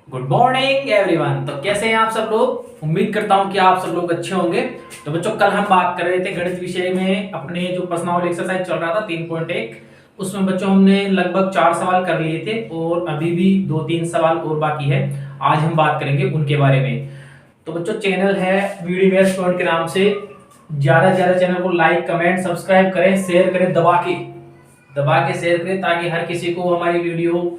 Good morning everyone. तो कैसे हैं आप सब लोग? उम्मीद करता हूं कि आप सब लोग अच्छे होंगे। तो बच्चों, कल हम बात कर रहे थे गणित विषय में, अपने जो पर्सनल एक्सरसाइज चल रहा था 3.1, उसमें बच्चों हमने लगभग 4 सवाल कर लिए थे और अभी भी 2-3 सवाल और बाकी है। आज हम बात करेंगे उनके बारे में। तो बच्चों, चैनल है वीडियो मैथ्स पॉइंट के नाम से। ज्यादा से ज्यादा चैनल को लाइक, कमेंट, सब्सक्राइब करें, शेयर करें, दबा के शेयर करें, ताकि हर किसी को हमारी वीडियो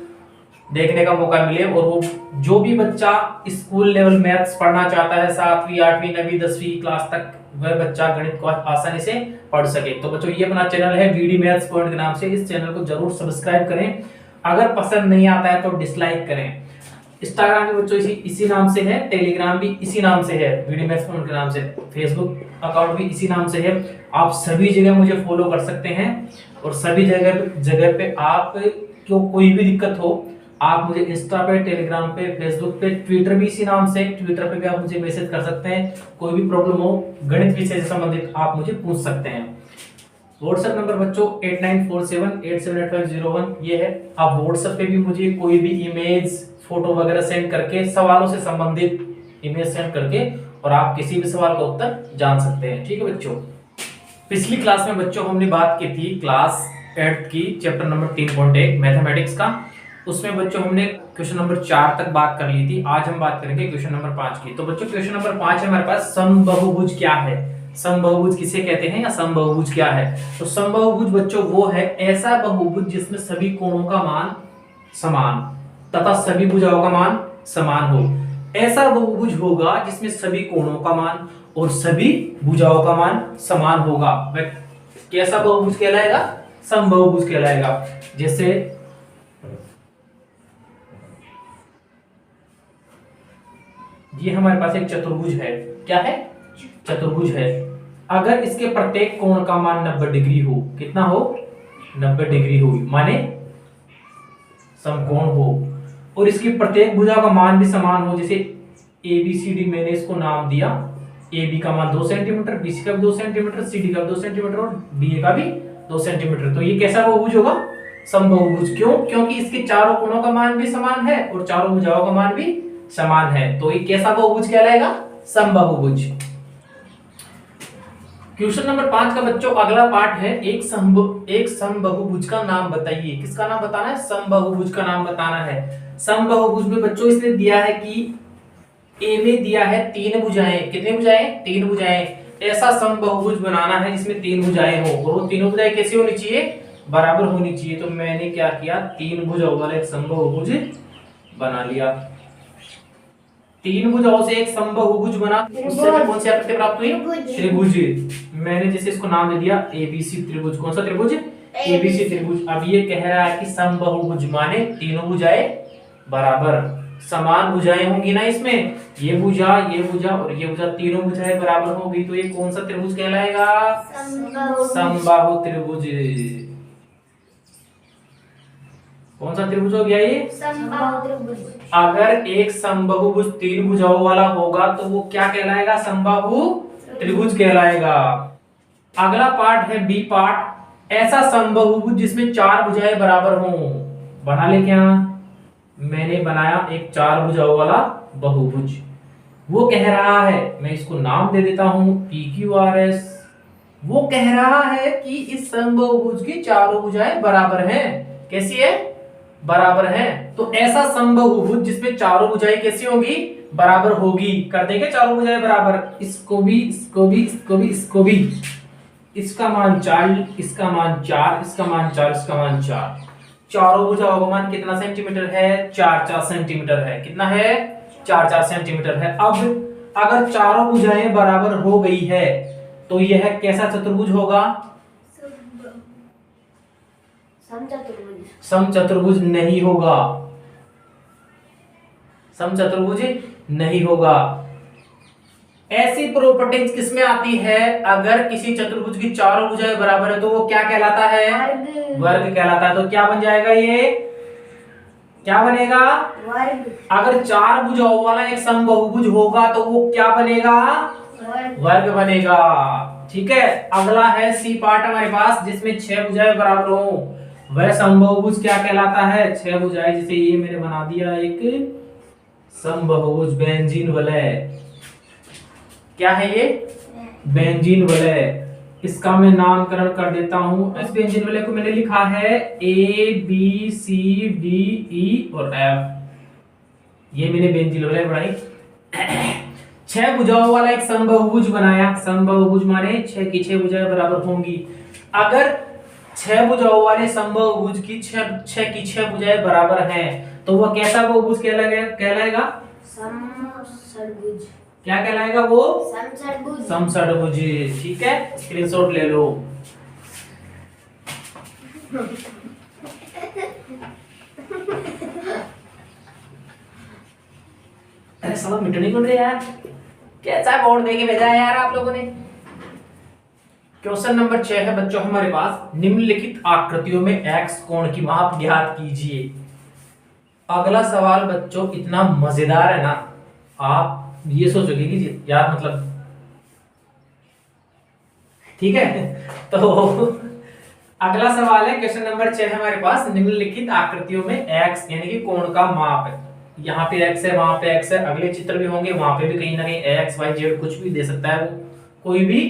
देखने का मौका मिले। और वो जो भी बच्चा स्कूल लेवल मैथ्स पढ़ना चाहता है, 7वीं 8वीं 9वीं 10वीं क्लास तक, वह बच्चा गणित को आसानी से पढ़ सके। तो बच्चों, ये अपना चैनल है वीडी मैथ्स पॉइंट के नाम से। इस चैनल को जरूर सब्सक्राइब करें। अगर पसंद नहीं आता है तो डिसलाइक करें। इंस्टाग्राम भी बच्चों इसी नाम से है, टेलीग्राम भी इसी नाम से है, वीडी मैथ्स पॉइंट के नाम से, फेसबुक अकाउंट भी इसी नाम से है। आप सभी जगह मुझे फॉलो कर सकते हैं और सभी जगह पे आप को कोई भी दिक्कत हो, आप मुझे इंस्टा पे, टेलीग्राम पे, फेसबुक पे, ट्विटर भी इसी नाम से, ट्विटर पे भी आप मुझे मैसेज कर सकते हैं। कोई भी प्रॉब्लम हो गणित विषय से संबंधित, आप मुझे पूछ सकते हैं। व्हाट्सएप नंबर बच्चों 8947878501 ये है। आप व्हाट्सएप पे भी मुझे कोई भी इमेज, फोटो वगैरह सेंड करके, सवालों से संबंधित इमेज सेंड करके, और आप किसी भी सवाल का उत्तर जान सकते हैं। ठीक है बच्चों, पिछली क्लास में बच्चों हमने बात की थी क्लास 8 की, चैप्टर नंबर 3.1 मैथमेटिक्स का। उसमें बच्चों हमने क्वेश्चन नंबर 4 तक बात कर ली थी। आज हम बात करेंगे क्वेश्चन नंबर 5 की। तो बच्चों, क्वेश्चन नंबर 5 है हमारे पास, समबाहुभुज क्या है। समबाहुभुज किसे कहते हैं या समबाहुभुज क्या है? तो समबाहुभुज बच्चों वो है ऐसा बहुभुज जिसमें सभी कोणों का मान समान तथा सभी भुजाओं का मान समान हो। ऐसा बहुभुज होगा जिसमें सभी कोणों का मान और सभी भुजाओं का मान समान होगा। वह कैसा बहुभुज कहलाएगा? समबाहुभुज कहलाएगा। जैसे ये हमारे पास एक चतुर्भुज है। क्या है? चतुर्भुज है। अगर इसके प्रत्येक कोण का मान 90 डिग्री हो, कितना हो? 90 डिग्री हो, माने समकोण हो, और इसकी प्रत्येक भुजा का मान भी समान हो। जैसे ABCD मैंने इसको नाम दिया, AB का मान 2 सेंटीमीटर, BC का भी 2 सेंटीमीटर, CD का भी 2 सेंटीमीटर और DA का भी 2 सेंटीमीटर। तो ये कैसा बहुभुज होगा? समबाहुभुज। क्यों? क्योंकि इसके चारों कोणों का मान भी समान है और चारों भुजाओं का मान भी समान है। तो ये कैसा बहुभुज कहलाएगा? समबाहुभुज। क्वेश्चन नंबर 5 का बच्चों अगला पार्ट है, एक समबाहुभुज का नाम बताइए। किसका नाम बताना है? समबाहुभुज का नाम बताना है। समबाहुभुज में बच्चों इसने दिया है कि ए में दिया है 3 भुजाएं। कितनी भुजाएं? 3 भुजाएं। ऐसा समबाहुभुज बनाना है जिसमें 3 भुजाएं हो, और वो तीनों भुजाएं कैसी होनी चाहिए? बराबर होनी चाहिए। तो मैंने क्या किया, 3 भुजाओं वाला एक समबाहुभुज बना लिया। 3 भुजाओं से एक समबाहुभुज बना। उससे हमें कौन सी आकृति प्राप्त हुई? त्रिभुज। मैंने जैसे इसको नाम दे दिया ABC त्रिभुज। कौन सा त्रिभुज? ABC त्रिभुज। अब ये कह रहा है कि समबाहुभुज माने तीनों भुजाएं बराबर, समान भुजाएं होंगी ना इसमें। ये भुजा और ये भुजा, तीनों भुजाएं बराबर होगी। तो ये कौन सा त्रिभुज कहलाएगा? समबाहु त्रिभुज। कौन सा त्रिभुज हो गया ये? समबाहु त्रिभुज। अगर एक समबाहुभुज 3 भुजाओं वाला होगा तो वो क्या कहलाएगा? समबाहु त्रिभुज कहलाएगा। अगला पार्ट है बी पार्ट, ऐसा समबाहुभुज जिसमें 4 भुजाएं बराबर हों। बना ले क्या? मैंने बनाया एक 4 भुजाओं वाला बहुभुज। वो कह रहा है, मैं इसको नाम दे देता हूं PQRS। वो कह रहा है कि इस समबाहुभुज की चारों भुजाएं बराबर हैं। कैसी है? बराबर है। तो ऐसा समबाहुभुज जिसमें चारों भुजाएं कैसी होगी? बराबर होगी। कर देंगे चारों भुजाएं बराबर। इसको भी, इसको भी, इसको भी, इसको भी। इसका मान 4, इसका मान 4, इसका मान 4, इसका मान 4। चारों भुजाओं का मान कितना सेंटीमीटर है? 4-4 सेंटीमीटर है। कितना है? 4-4 सेंटीमीटर है। अब अगर चारों भुजाएं बराबर हो गई है तो यह कैसा चतुर्भुज होगा? समचतुर्भुज नहीं होगा। समचतुर्भुज नहीं होगा। ऐसी प्रॉपर्टीज किसमें आती है? अगर किसी चतुर्भुज की चारों भुजाएं बराबर है तो वो क्या कहलाता है? वर्ग कहलाता है। तो क्या बन जाएगा ये? क्या बनेगा? वर्ग। अगर 4 भुजाओं वाला एक समबाहुभुज होगा तो वो क्या बनेगा? वर्ग बनेगा। ठीक है। अगला है सी पार्ट हमारे पास, जिसमें 6 भुजाएं बराबर हो। वह समबाहुभुज क्या कहलाता है? 6 भुजाएं। जैसे ये मैंने बना दिया एक समबाहुभुज बेंजीन वलय। क्या है ये? बेंजीन वलय। इसका मैं नामकरण कर देता हूं। इस बेंजीन वलय को मैंने लिखा है ABCDE और F। ये मैंने बेंजीन वलय बनाई। 6 भुजाओं वाला एक समबाहुभुज बनाया। समबाहुभुज माने 6 की 6 भुजाएं बराबर होंगी। अगर 6 भुजाओं वाले समबाहुभुज की 6 की 6 भुजाएं बराबर हैं तो वह कैसा बहुभुज कहलाएगा? समषड्भुज। क्या कहलाएगा वो? समषड्भुज। समषड्भुज। ठीक है, स्क्रीनशॉट ले लो। अरे साला मिटने को दे यार, कैसा बोर्ड देके भेजा है यार आप लोगों ने। क्वेश्चन नंबर 6 है बच्चों हमारे पास, निम्नलिखित आकृतियों में x कोण की माप ज्ञात कीजिए। अगला सवाल बच्चों इतना मजेदार है ना, आप ये सोचोगे कि यार मतलब ठीक है। तो अगला सवाल है, क्वेश्चन नंबर 6 है हमारे पास, निम्नलिखित आकृतियों में x यानी कि कोण का माप है। यहाँ पे x है, वहां पे x है, अगले चित्र भी होंगे वहां पे भी कहीं ना कहीं x y z कुछ भी दे सकता है। वो कोई भी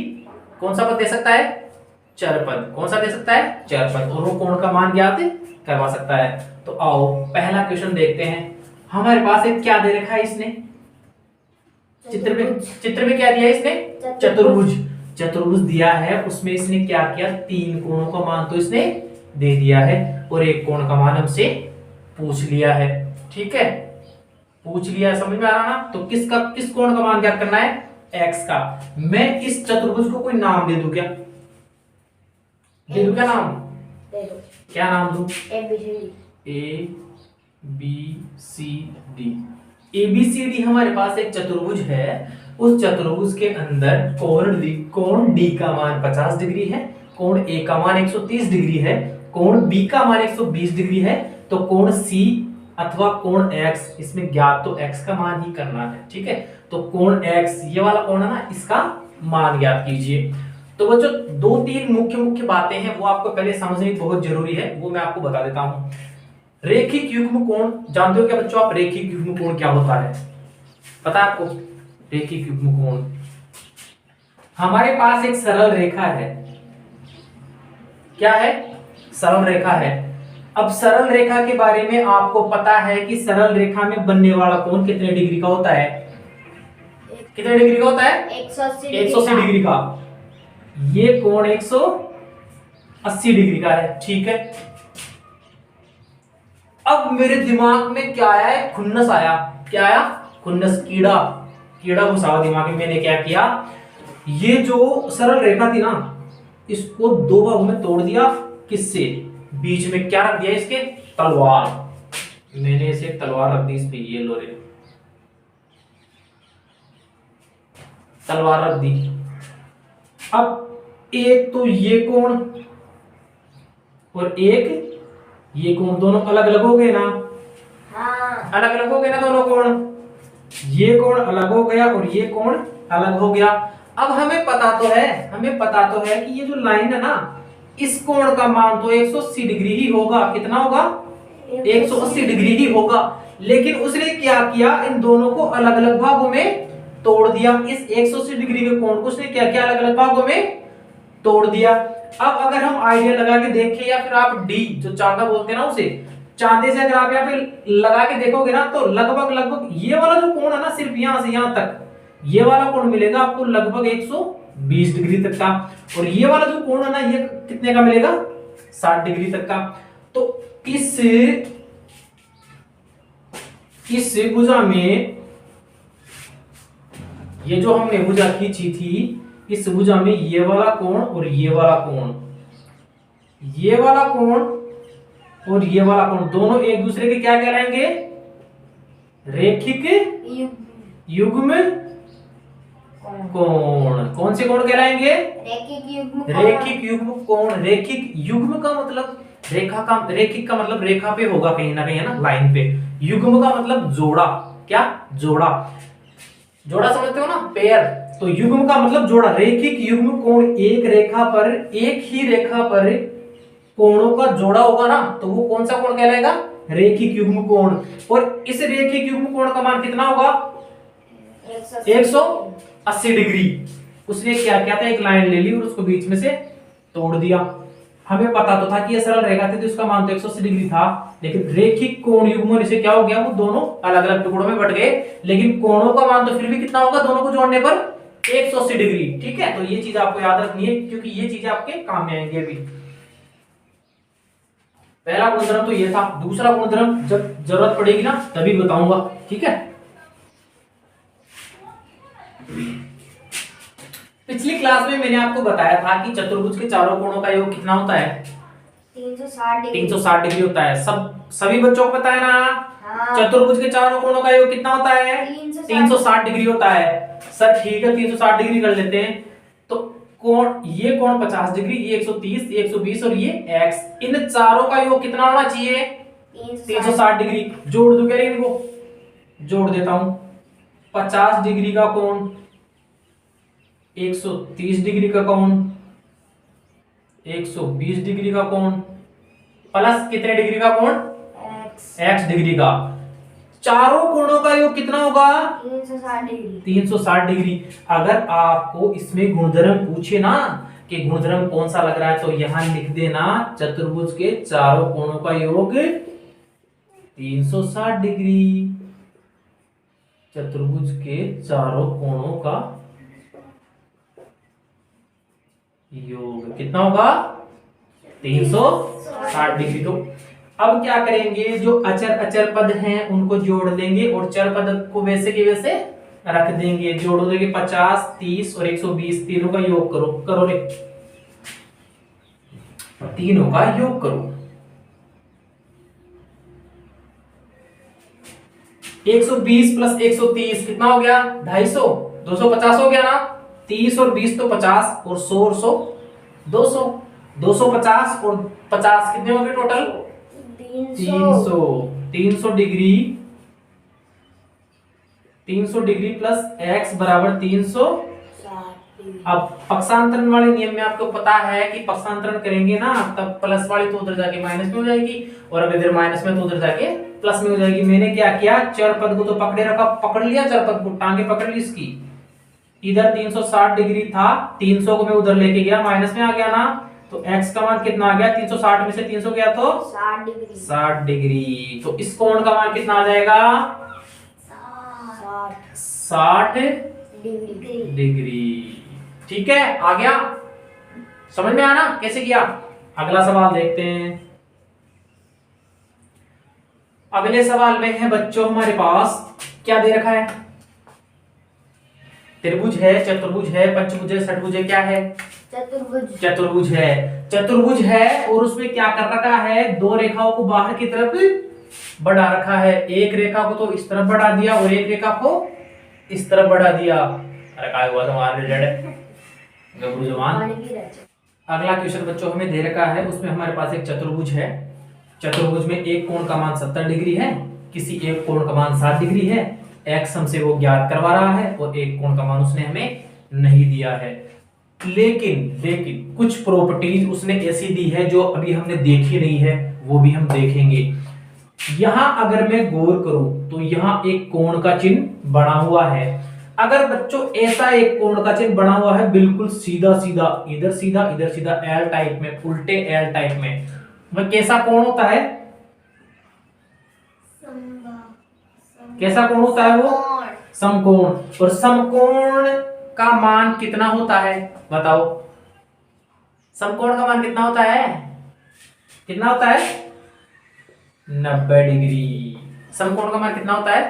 कौन सा पद दे सकता है? चर पद। कौन सा दे सकता है? चर पद। और वो कोण का मान ज्ञात करवा सकता है। तो आओ पहला क्वेश्चन देखते हैं। हमारे पास एक क्या दे रखा है इसने? चित्र में क्या दिया इसने? चतुर्भुज। चतुर्भुज दिया है, उसमें इसने क्या किया? 3 कोणों का मान तो इसने दे दिया है और एक कोण का मान हमसे पूछ लिया है। ठीक है, पूछ लिया, समझ में आ रहा ना? तो किस कोण का मान ज्ञात करना है? x का। मैं इस चतुर्भुज को कोई नाम दे दूं क्या? दे दूं क्या नाम? दे दो। क्या नाम दूं? ABCD हमारे पास एक चतुर्भुज है। उस चतुर्भुज के अंदर कोण D का मान 50 डिग्री है, कोण A का मान 130 डिग्री है, कोण B का मान 120 डिग्री है। तो कोण C अथवा कोण X, इसमें ज्ञात तो X का मान ही करना है। ठीक है, तो कोण X ये वाला कोण है ना, इसका मान ज्ञात कीजिए। तो बच्चों 2-3 मुख्य बातें हैं, वो आपको पहले समझनी बहुत जरूरी है, वो मैं आपको बता देता हूं। रेखिक युग्म कोण जानते हो क्या बच्चों आप? रेखिक युग्म कोण क्या होता है पता है आपको? रेखिक युग्म कोण, हमारे पास एक सरल रेखा है। क्या है? सरल रेखा है। अब सरल रेखा के बारे में आपको पता है कि सरल रेखा में बनने वाला कोण कितने डिग्री का होता है? कितने डिग्री का होता है? 180 डिग्री का। ये कोण 180 डिग्री का है। ठीक है, अब मेरे दिमाग में क्या आया है? खुन्नस आया। क्या आया? खुन्नस, कीड़ा घुसा दिमाग में। मैंने क्या किया? ये जो सरल रेखा थी ना, इसको 2 भागों में तोड़ दिया। किससे? बीच में क्या रख दिया? इसके तलवार। मैंने इसे तलवार रख दी इस पे, ये लो रे, तलवार रख दी। अब एक तो ये कोण और एक ये कोण, दोनों अलग अलग हो गए ना? हाँ। अलग अलग हो गए ना दोनों कोण। ये कोण अलग हो गया और ये कोण अलग हो गया। अब हमें पता तो है कि ये जो लाइन है ना, इस कोण का मान तो 180 डिग्री ही होगा। कितना होगा? 180 डिग्री ही होगा। लेकिन उसने क्या किया? इन दोनों को अलग अलग भागों में तोड़ दिया। इस 180 डिग्री के कोण को उसने क्या किया? अलग अलग भागों में तोड़ दिया। अब अगर हम आइडिया लगा के देखें, या फिर आप डी जो चांदा बोलते हैं ना, उसे चांदे से अगर आप यहाँ पे लगा के देखोगे ना, तो लगभग ये वाला जो कोण है ना, सिर्फ यहां से यहां तक ये वाला कोण मिलेगा आपको लगभग 120 डिग्री तक का। और ये वाला जो कोण है ना, ये कितने का मिलेगा? 60 डिग्री तक का। तो इस भुजा में, ये जो हमने भुजा खींची थी, इस भुजा में ये वाला कोण और ये वाला कोण, ये वाला कोण और ये वाला कोण, दोनों एक दूसरे के क्या कहलाएंगे? रेखिक युग्म कोण। कौन से कोण कहलाएंगे? रेखिक युग्म कोण। रेखिक युग्म का मतलब रेखिक का मतलब रेखा पे होगा कहीं ना कहीं, है ना, लाइन पे। युग्म का मतलब जोड़ा। क्या? जोड़ा समझते हो ना, पेयर। तो युग्म का मतलब जोड़ा। रेखिक युग्म कोण एक ही रेखा पर कोणों का जोड़ा होगा ना, तो वो कौन सा कोण कहलाएगा? रेखिक युग्म कोण, और इस रेखिक युग्म कोण का मान कितना होगा? 180 डिग्री। उसने क्या किया था, एक लाइन ले ली और उसको बीच में से तोड़ दिया। हमें पता तो था कि ये सरल रेखा थी तो इसका मान तो 180 डिग्री था, लेकिन रेखिक कोण युग्म से क्या हो गया, वो दोनों अलग अलग टुकड़ों में बट गए, लेकिन कोणों का मान तो फिर भी कितना होगा दोनों को जोड़ने पर? 180 डिग्री। ठीक है, तो ये चीज आपको याद रखनी है क्योंकि ये चीजें आपके काम में आएंगे। अभी पहला गुणधर्म तो ये था, दूसरा गुणधर्म जब जरूरत पड़ेगी ना तभी बताऊंगा। ठीक है, पिछली क्लास में मैंने आपको बताया था कि चतुर्भुज के चारों कोणों का योग कितना होता है? 360 डिग्री होता है। सभी बच्चों को पता है ना? हाँ। चतुर्भुज के चारों कोणों का योग कितना होता है? 360 डिग्री होता है। सर ठीक है, 360 डिग्री कर लेते हैं। तो कोण, ये कोण 50 डिग्री, ये 130, ये 120 और ये x, इन चारों का योग कितना होना चाहिए? 360 डिग्री। जोड़ दूं क्या इनको? जोड़ देता हूं। 50 डिग्री का कोण, 130 डिग्री का कोण, 120 डिग्री का कोण, प्लस कितने डिग्री का कोण? x डिग्री का। चारों कोणों का योग कितना होगा? 360 डिग्री। अगर आपको इसमें गुणधर्म पूछे ना कि गुणधर्म कौन सा लग रहा है, तो यहां लिख देना चतुर्भुज के चारों कोणों का योग 360 डिग्री। चतुर्भुज के चारों कोणों का योग कितना होगा? 360 डिग्री। तो अब क्या करेंगे, जो अचर अचर पद हैं उनको जोड़ देंगे और चर पद को वैसे के वैसे रख देंगे। जोड़ देंगे 50, 30 और 120, तीनों का योग करो रे, तीनों का योग करो। 120 प्लस 130 कितना हो गया? 250, 250 हो गया ना? 30 और 20 तो 50 और 100 और 100 200, 250 और 50 कितने हो गए total? 300 degree. 300 degree plus x बराबर 360। अब पक्षांतरण वाले नियम में आपको पता है कि पक्षांतरण करेंगे ना तब प्लस वाली तो उधर जाके माइनस में हो जाएगी, और अब इधर माइनस में तो उधर जाके प्लस में हो जाएगी। मैंने क्या किया, चर पद को तो पकड़े रखा, पकड़ लिया चर पद को, टांगे पकड़ ली इसकी। इधर 360 डिग्री था, 300 को मैं उधर लेके गया, माइनस में आ गया ना, तो x का मान कितना आ गया? 360 में से 300 गया तो 60 डिग्री। तो इस कोण का मान कितना आ जाएगा? 60 डिग्री। ठीक है, आ गया? समझ में आया ना कैसे किया? अगला सवाल देखते हैं। अगले सवाल में है बच्चों हमारे पास क्या दे रखा है? त्रिभुज है, चतुर्भुज है, पंचभुज है, षटभुज है, क्या है? चतुर्भुज है। चतुर्भुज है और उसमें क्या कर रखा है? दो रेखाओं को बाहर की तरफ बढ़ा रखा है। एक रेखा को तो इस तरफ बढ़ा दिया और एक रेखा को इस तरफ बढ़ा दिया। अरे क्या हुआ तुम्हारे रिलेटेड गबरू जवान। अगला क्वेश्चन बच्चों हमें दे रखा है, उसमें हमारे पास एक चतुर्भुज है। चतुर्भुज में एक कोण का मान 70 डिग्री है, किसी एक कोण का मान 60 डिग्री है। x हमसे वो ज्ञात करवा रहा है और एक कोण का मान उसने हमें नहीं दिया है। लेकिन कुछ प्रॉपर्टीज उसने ऐसी दी है जो अभी हमने देखी नहीं है, वो भी हम देखेंगे। यहां अगर मैं गौर करूं तो यहां एक कोण का चिन्ह बना हुआ है। अगर बच्चों ऐसा एक कोण का चिन्ह बना हुआ है, बिल्कुल सीधा सीधा, इधर सीधा इधर सीधा, एल टाइप में, उल्टे एल टाइप में, वह कैसा कोण होता है? कैसा कोण होता है वो? समकोण। और समकोण का मान कितना होता है बताओ? समकोण का मान कितना होता है? कितना होता है? 90 डिग्री। समकोण का मान कितना होता है?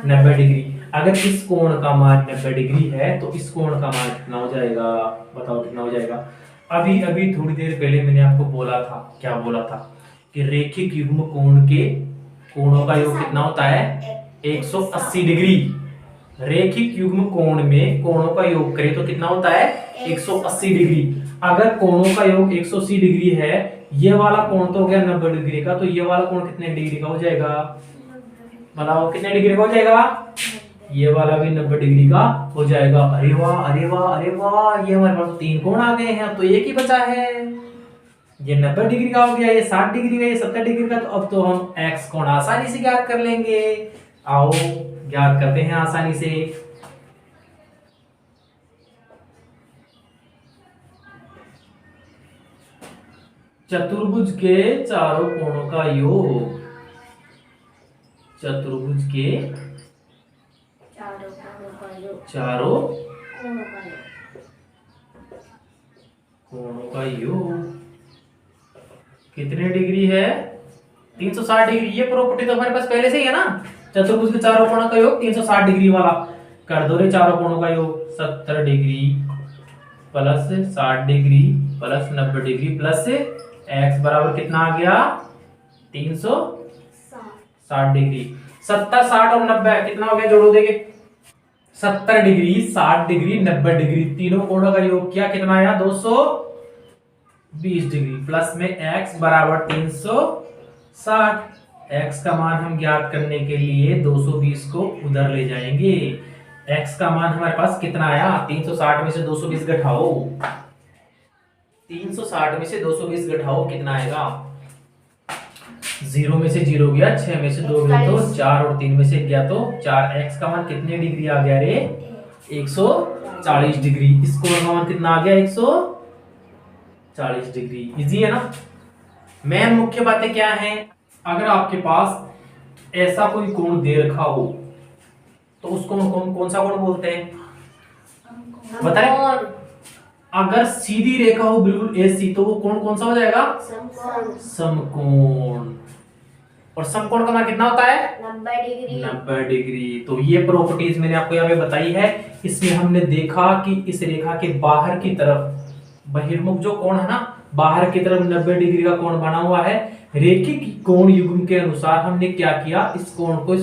90 डिग्री। अगर इस कोण का मान 90 डिग्री है तो इस कोण का मान कितना हो जाएगा? बताओ कितना हो जाएगा? अभी थोड़ी देर पहले मैंने आपको बोला था, क्या बोला था कि रेखिक युग्म कोण के कोणों का योग कितना होता है? 180 डिग्री। रेखिक युग्म कोण में कोणों का योग करें तो कितना होता है? 180 डिग्री। अगर कोणों का योग 180 डिग्री है, ये वाला कोण तो हो गया 90 डिग्री का, तो ये वाला कोण कितने डिग्री का हो जाएगा? बताओ कितने डिग्री का हो जाएगा? ये वाला भी 90 डिग्री का हो जाएगा। अरे वाह अरे वाह अरे वाह, ये हमारे पास 3 कोण आ गए हैं, अब तो एक ही बचा है। ये 90 डिग्री का हो गया, ये 60 डिग्री का, ये 70 डिग्री का। तो अब तो हम एक्स कोण आसानी से ज्ञात कर लेंगे। आओ ज्ञात करते हैं आसानी से। चतुर्भुज के चारों कोणों का योग, चतुर्भुज के चारों कोणों का योग, चारों कोणों का योग, कोणों का योग कितने डिग्री है? 360 डिग्री। ये प्रॉपर्टी तो हमारे पास पहले से ही है ना, चतुर्भुज के चारों कोणों का योग 360 डिग्री वाला। कर दो रे चारों कोणों का योग, 70 degree plus 60 degree plus 90 degree plus x बराबर कितना आ गया? 360 डिग्री। 70, 60 और 90 कितना हो गया? जोड़ो देखे। 70 डिग्री, 60 डिग्री, 90 डिग्री, तीनों कोणों का योग किया, कितना आया? 220 डिग्री प्लस में x बराबर 360। x का मान हम ज्ञात करने के लिए 220 को उधर ले जाएंगे। x का मान हमारे पास कितना आया? 360 में से 220 घटाओ, 360 में से 220 घटाओ, कितना आएगा? 0 में से 0 गया, 6 में से 2 गया तो 4 और 3 में से गया तो 4। x का मान कितने डिग्री आ गया रे? 140 डिग्री। इस कोण का मान कितना आ गया? 140 डिग्री। इजी है ना। मेन मुख्य बातें क्या हैं? अगर आपके पास ऐसा कोई कोण दे रखा हो तो उसको कौन सा कोण बोलते हैं? बताएं। अगर सीधी रेखा हो बिल्कुल ऐसी तो वो कोण कौन सा हो जाएगा? समकोण। समकोण। और समकोण का मान कितना होता है? 90 डिग्री। 90 डिग्री। तो ये प्रॉपर्टीज मैंने आपको यहाँ पे बताई है। इसमें हमने देखा कि इस रेखा के बाहर की तरफ बहिर्मुख जो कोण है ना, बाहर की तरफ 90 डिग्री का कोण बना हुआ है। रेखिक कोण युग्म के अनुसार हमने क्या किया? इस कोण को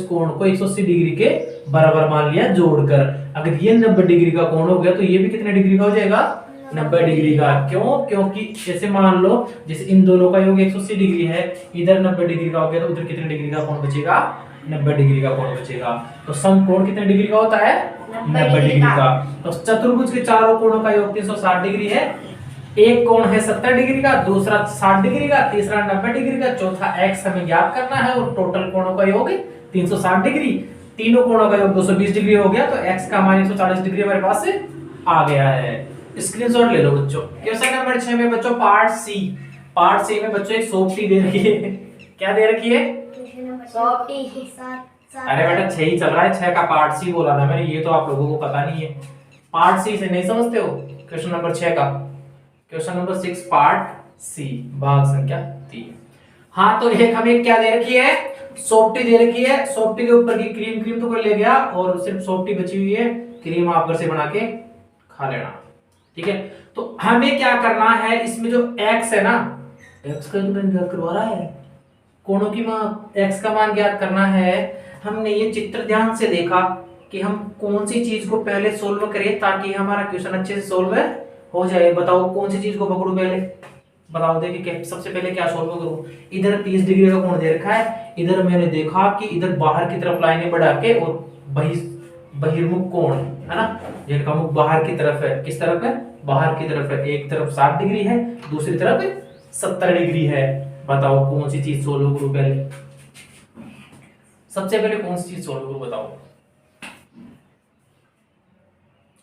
180 डिग्री के बराबर मान लिया जोड़कर। अगर ये 90 डिग्री का कोण हो गया तो ये भी कितने डिग्री का हो जाएगा? 90 डिग्री का। क्यों? क्योंकि जैसे मान लो जैसे इन दोनों का योग 180 डिग्री है, इधर 90 डिग्री का हो गया तो उधर कितने डिग्री का कोण बचेगा? 90 डिग्री का कोण बचेगा। तो समकोण कितने डिग्री का होता है? 90 डिग्री का। तो चतुर्भुज के चारों कोणों का योग 360 डिग्री है। एक कोण है 70 डिग्री का, दूसरा 60 डिग्री का, तीसरा 90 डिग्री का, चौथा x हमें ज्ञात करना है और टोटल कोणों का योग 360 डिग्री। तीनों कोणों का योग 220 डिग्री हो गया तो x का मान 140 डिग्री हमारे पास से आ गया है। स्क्रीनशॉट ले लो बच्चों। क्वेश्चन नंबर 6 में बच्चों पार्ट सी। पार्ट सी में बच्चों एक सोपटी दे रखी है। क्या दे रखी है? सोपटी। अरे बेटा 6 ही चल रहा है, 6 का पार्ट सी बोला ना मैंने, ये तो आप लोगों को पता नहीं है। पार्ट सी से नहीं समझते हो? क्वेश्चन नंबर 6 का क्वेश्चन नंबर 6 पार्ट सी भाग संख्या 3। हाँ तो एक हमें क्या दे रखी है? सोपटी दे रखी है। सोपटी के ऊपर की क्रीम तो कोई ले गया और सिर्फ सोपटी बची हुई है। क्रीम आप घर से बना के खा लेना, ठीक है। तो हमें क्या करना है? इसमें जो x है ना, x का तो ज्ञात करवा रहा है, कोणों की x का मान ज्ञात करना है। हमने ये चित्र ध्यान से देखा कि हम कौन सी चीज को पहले सोल्व करें ताकि हमारा क्वेश्चन अच्छे से सोल्व हो जाए। बताओ कौन सी चीज को पकड़ूं पहले? बताओ देखिए सबसे पहले क्या सोल्व करूं? इधर 30 डिग्री का कोण दे रखा है, इधर मैंने देखा कि इधर बाहर की तरफ लाइनें बढ़ा के और बहिर्मुख कोण है ना, जिनका मुख बाहर की तरफ है। किस तरफ है? बाहर की तरफ है। एक तरफ 60 डिग्री है, दूसरी तरफ 70 डिग्री है। बताओ कौन सी चीज सोल्व करूं पहले? सबसे पहले कौन सी चीज सोल्व करूं बताओ?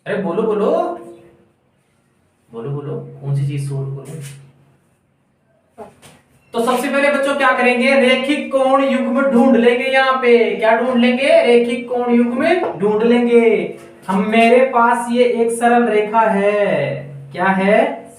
अरे बोलो बोलो बोलो बोलो, कौन सी चीज सोल्व करूं? तो सबसे पहले बच्चों क्या करेंगे? रेखिक कोण युग्म ढूंढ लेंगे। यहाँ पे क्या ढूंढ लेंगे? रेखिक कोण युग्म ढूंढ लेंगे। हम मेरे पास ये एक सरल रेखा है। क्या है?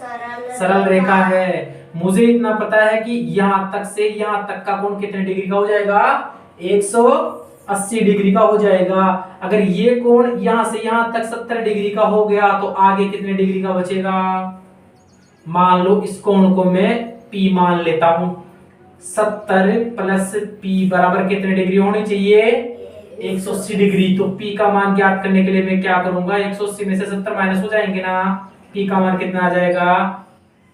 सरल रेखा है। मुझे इतना पता है कि यहाँ तक से यहाँ तक का कोण कितने डिग्री का हो जाएगा? 180 डिग्री का हो जाएगा। अगर ये कोण यहाँ से यहाँ तक 70 डिग्री का हो गया तो आगे कितने डिग्री का बचेगा? मान लो इस कोण को मैं P मान लेता हूं। 70 प्लस P बराबर कितने डिग्री होनी चाहिए? 180 डिग्री। तो P का मान ज्ञात करने के लिए मैं क्या करूंगा? 180 में से 70 माइनस हो जाएंगे ना। P का मान कितना आ जाएगा?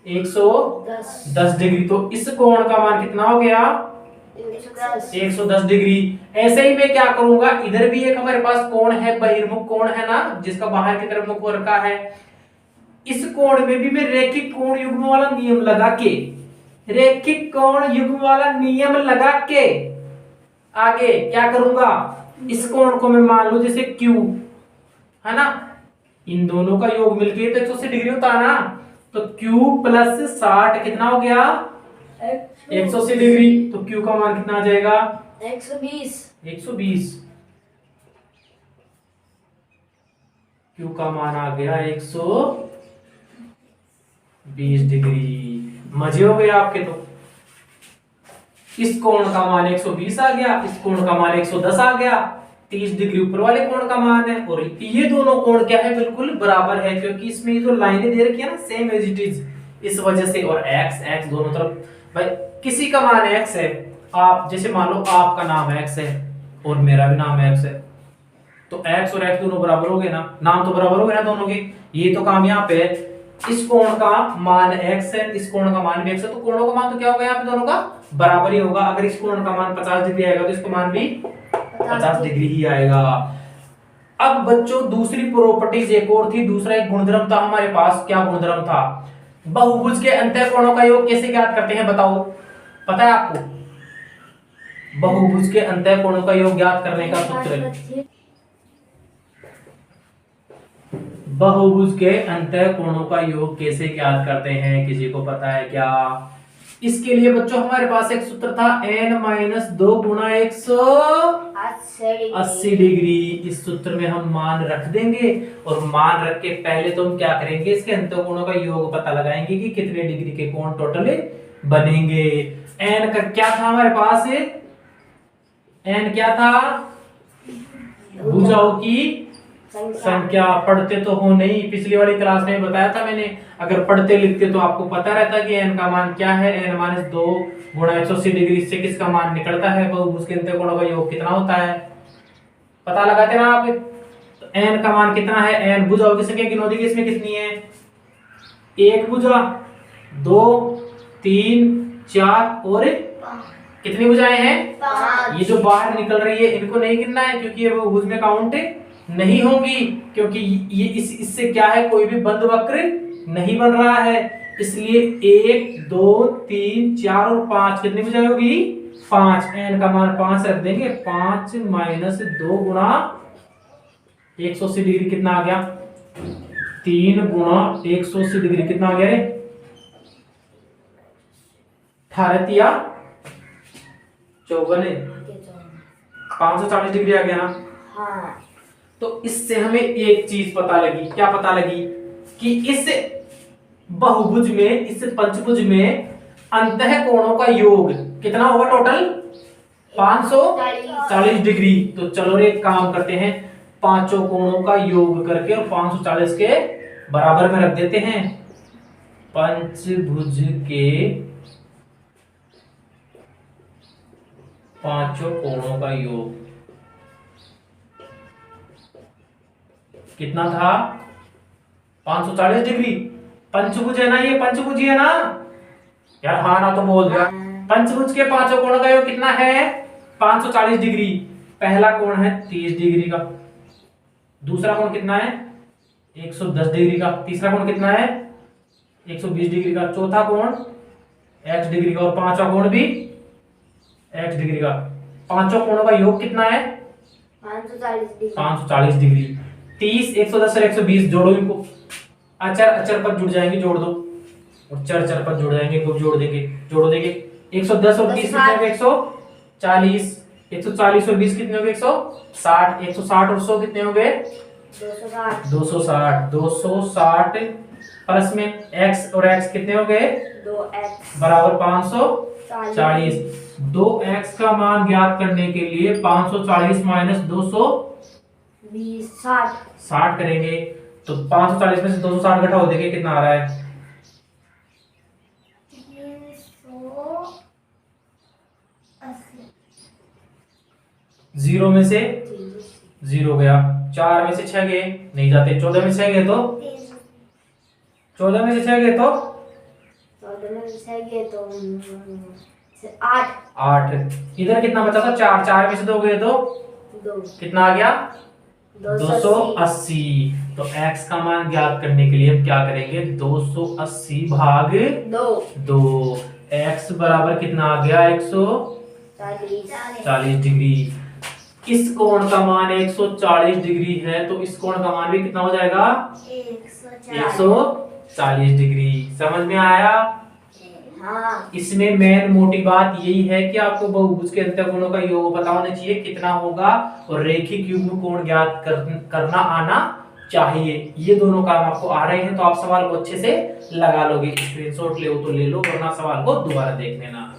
110 डिग्री। तो इस कोण का मान कितना हो गया? 110 डिग्री। ऐसे ही मैं क्या करूंगा? इधर भी एक हमारे पास कोण है, बहिर्मुख कोण है ना, जिसका बाहर की तरफ मुख हो रखा है। इस कोण में भी मैं रेखिक कोण युग्म वाला नियम लगा के रैखिक कोण युग्म वाला नियम लगा के आगे क्या करूंगा, इस कोण को मैं मान लूं जैसे Q है ना, इन दोनों का योग मिलके तो 180 डिग्री होता है ना, तो Q प्लस 60 कितना हो गया 180 डिग्री। तो Q का मान कितना आ जाएगा 120। 120। Q का मान आ गया 120 डिग्री। मजे हो गए आपके। तो इस कोण का मान 120 आ गया, इस कोण का मान 110 आ गया, 30 डिग्री ऊपर वाले कोण का मान है। और ये दोनों कोण क्या है, बिल्कुल बराबर है, क्योंकि इसमें जो लाइनें दे रखी है ना सेम एज इट इज, इस वजह से। और x दोनों तरफ, भाई किसी का मान x है, आप जैसे मान लो आपका नाम x है और मेरा भी नाम x है, तो x और x दोनों बराबर हो गए ना, नाम तो बराबर हो गए ना दोनों के। ये तो काम यहाँ पे है, इस कोण का मान x है, इस कोण का मान भी x है, तो कोणों का मान तो क्या होगा यहाँ पे दोनों का बराबर ही होगा। अगर इस कोण का मान 50 डिग्री आएगा तो इसका मान भी 50 डिग्री ही आएगा। अब बच्चों दूसरी प्रॉपर्टीज एक और थी, दूसरा एक गुणधर्म था हमारे पास। क्या गुणधर्म था, बहुभुज के अंतःकोणों का योग कैसे ज्ञात करते हैं बताओ, पता है आपको? बहुभुज के अंतःकोणों का योग ज्ञात करने का सूत्र, बहुभुज के अंतःकोणों का योग कैसे ज्ञात करते हैं, किसी को पता है क्या? इसके लिए बच्चों हमारे पास एक सूत्र था n-2 गुणा 180 डिग्री। इस सूत्र में हम मान रख देंगे और मान रख के पहले तो हम क्या करेंगे, इसके अंतःकोणों का योग पता लगाएंगे कि कितने डिग्री के कोण टोटल बनेंगे। n का क्या था हमारे पास, n क्या था, भुजाओं की संख्या। पढ़ते तो हो नहीं, पिछली वाली क्लास में बताया था मैंने, अगर पढ़ते लिखते तो आपको पता रहता कि n का मान क्या है, n-2 गुणा 180 डिग्री। इससे किसका मान निकलता है, बहुभुज के अंतःकोणों का योग कितना होता है, पता लगाते ना आप। तो n का मान कितना है, n भुजाओं की संख्या गिनो दीजिए, इसमें कितनी है, एक भुजा, 2, 3, 4 और कितनी भुजाएं हैं, 5। ये जो बाहर निकल रही है इनको नहीं गिनना है, क्योंकि ये बहुभुज में काउंट नहीं होंगी, क्योंकि ये इससे क्या है, कोई भी बंद वक्र नहीं बन रहा है। इसलिए 1, 2, 3, 4 और 5 कितनी भुजाएं होगी, 5। n का मान 5 रख देंगे, 5 माइनस 2 गुणा 180 डिग्री कितना आ गया, 3 गुणा 180 डिग्री कितना आ गया रे, 18 या 54, 540 डिग्री आ गया ना। हाँ। तो इससे हमें एक चीज पता लगी, क्या पता लगी, कि इस बहुभुज में, इस पंचभुज में अंतःकोणों का योग कितना होगा टोटल, 540 डिग्री। तो चलो एक काम करते हैं, पांचों कोणों का योग करके और 540 के बराबर में रख देते हैं। पंचभुज के पांचों कोणों का योग कितना था, 540 डिग्री। पंचभुज है ना, ये पंचभुज है ना यार, हाँ ना तो बोल दिया। पंचभुज के पांचों कोणों का योग कितना है, 540 डिग्री। पहला कोण है 30 डिग्री का, दूसरा कोण कितना है 110 डिग्री का, तीसरा कोण कितना है 120 डिग्री का, चौथा कोण x डिग्री का और पांचवा कोण भी x डिग्री का। पांचों कोणों का योग कितना है 540 डिग्री। 30, 110 और 120 जोड़ो इनको, अचर अचर पर जुड़ जाएंगे, जोड़ दो, और चर चर पर जुड़ जाएंगे, खूब जोड़ देंगे 110 और 30 कितने हो गए 140, 140 और 20 कितने हो गए 160, 160 और 100 कितने हो गए 260, 260 प्लस में x और x कितने हो गए 2x बराबर 540। 2x का मान ज्ञात करने के लिए 540 माइनस 220 60 करेंगे, तो 540 में से 260 घटाओ, देखिए कितना आ रहा है 0 में से 0 गया, 4 में से 6 गए नहीं जाते, 14 में से 6 गए तो 14 में से 6 गए तो 8। इधर कितना बचा था 4, 4 में से 2 गए तो 2, कितना आ गया 280। तो x का मान ज्ञात करने के लिए हम क्या करेंगे 280 भाग 2। x बराबर कितना आ गया 140 डिग्री। इस कोण का मान 140 डिग्री है तो इस कोण का मान भी कितना हो जाएगा 140 डिग्री। समझ में आया? हाँ। इसमें मेन मोटी बात यही है कि आपको बहुभुज के अंतःकोणों का योग पता होना चाहिए कितना होगा और रेखिक युग्म कोण ज्ञात करना आना चाहिए। ये दोनों काम आपको आ रहे हैं तो आप सवाल को अच्छे से लगा लोगे। स्क्रीनशॉट ले तो ले लो वरना सवाल को दोबारा देख लेना।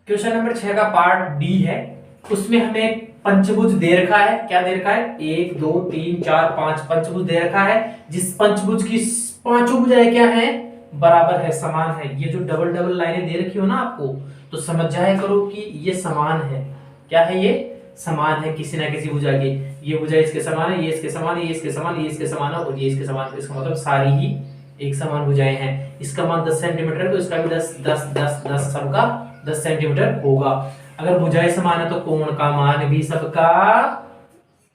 क्वेश्चन नंबर 6 का पार्ट डी है। उसमें हमें पंचभुज दे रखा है। क्या दे रखा है? 1 2 3 4 5 पंचभुज दे रखा है। जिस पंचभुज की पांचों भुजाएं क्या है? बराबर है, समान है। ये जो डबल डबल लाइनें दे रखी हो ना आपको तो समझ जाया करो कि ये समान है। क्या है? ये समान है किसी ना किसी भुजा की। ये भुजा इसके समान है, ये इसके समान है, ये इसके समान, ये इसके समान है और ये इसके समान है। इसका मतलब सारी ही एक समान भुजाएं हैं। इसका मान 10 सेंटीमीटर है तो इसका भी 10 10 10 10 सबका 10 सेंटीमीटर होगा। अगर भुजाएं समान है तो कोण का मान भी सबका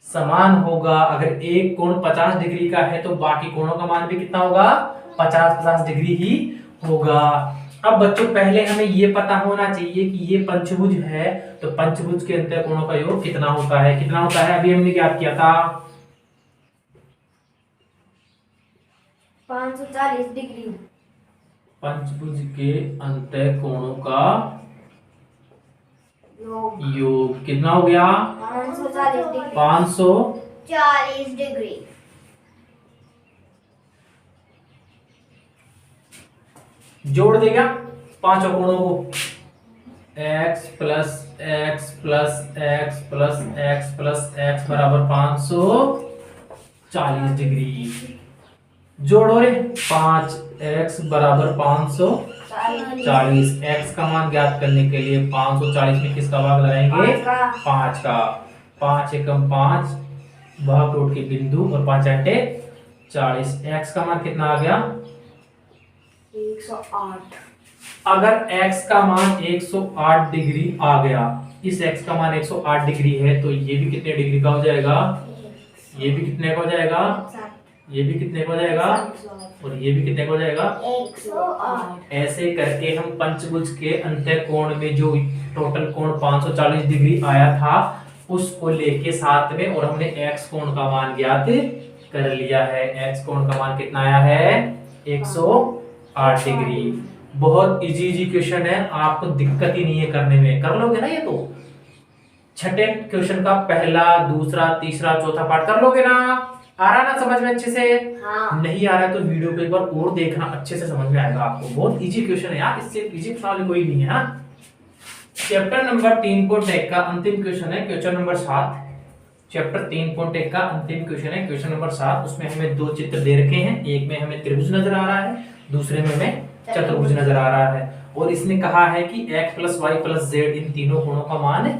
समान होगा। अगर एक कोण 50 डिग्री का है तो बाकी कोणों का मान भी कितना होगा? 50 डिग्री ही होगा। अब बच्चों पहले हमें ये पता होना चाहिए कि ये पंचभुज है तो पंचभुज के अंतःकोणों का योग कितना होता है? कितना होता है? अभी हमने ज्ञात किया था 540 डिग्री। पंचभुज के अंतःकोणों का योग कितना हो गया? 540 डिग्री। 540 डिग्री। जोड़ देगा पांचों कोणों को। x plus x plus x plus x plus x बराबर 540 डिग्री। जोड़ो रे 5x बराबर 540। x का मान ज्ञात करने के लिए 540 में किसका भाग लगाएंगे? 5 का। 5 एकम 5 भाग टूट के बिंदु और 5 अंटे 40। x का मान कितना आ गया? 108। अगर x का मान 108 डिग्री आ गया, इस x का मान 108 डिग्री है तो ये भी कितने डिग्री का हो जाएगा? ये भी कितने का हो जाएगा? ये भी कितने का हो जाएगा? और ये भी कितने का हो जाएगा? 108। ऐसे करके हम पंचभुज के अंतःकोण में जो टोटल कोण 540 डिग्री आया था उसको लेके साथ में और हमने x कोण का मान ज्ञात कर लिया है। x कोण का मान कितना आया है? 108 डिग्री। बहुत इजी क्वेश्चन है, आपको दिक्कत ही नहीं है करने में। कर लोगे ना ये तो? छठे क्वेश्चन का पहला, दूसरा, तीसरा, चौथा पार्ट कर लोगे ना? आ रहा ना समझ में अच्छे से? हाँ। नहीं आ रहा है तो वीडियो को एक बार और देखना, अच्छे से समझ में आएगा आपको। बहुत इजी क्वेश्चन है यार, इससे इजी सवाल कोई नहीं है। हाँ, चैप्टर नंबर 3.1 का अंतिम क्वेश्चन है, क्वेश्चन नंबर 7। चैप्टर 3.1 का अंतिम क्वेश्चन है, क्वेश्चन नंबर 7। उसमें हमें दो चित्र दे रखे हैं, एक में हमें त्रिभुज नजर आ रहा है, दूसरे में हमें चतुर्भुज नजर आ रहा है। और इसने कहा है कि x plus Y plus Z इन तीनों कोणों का मान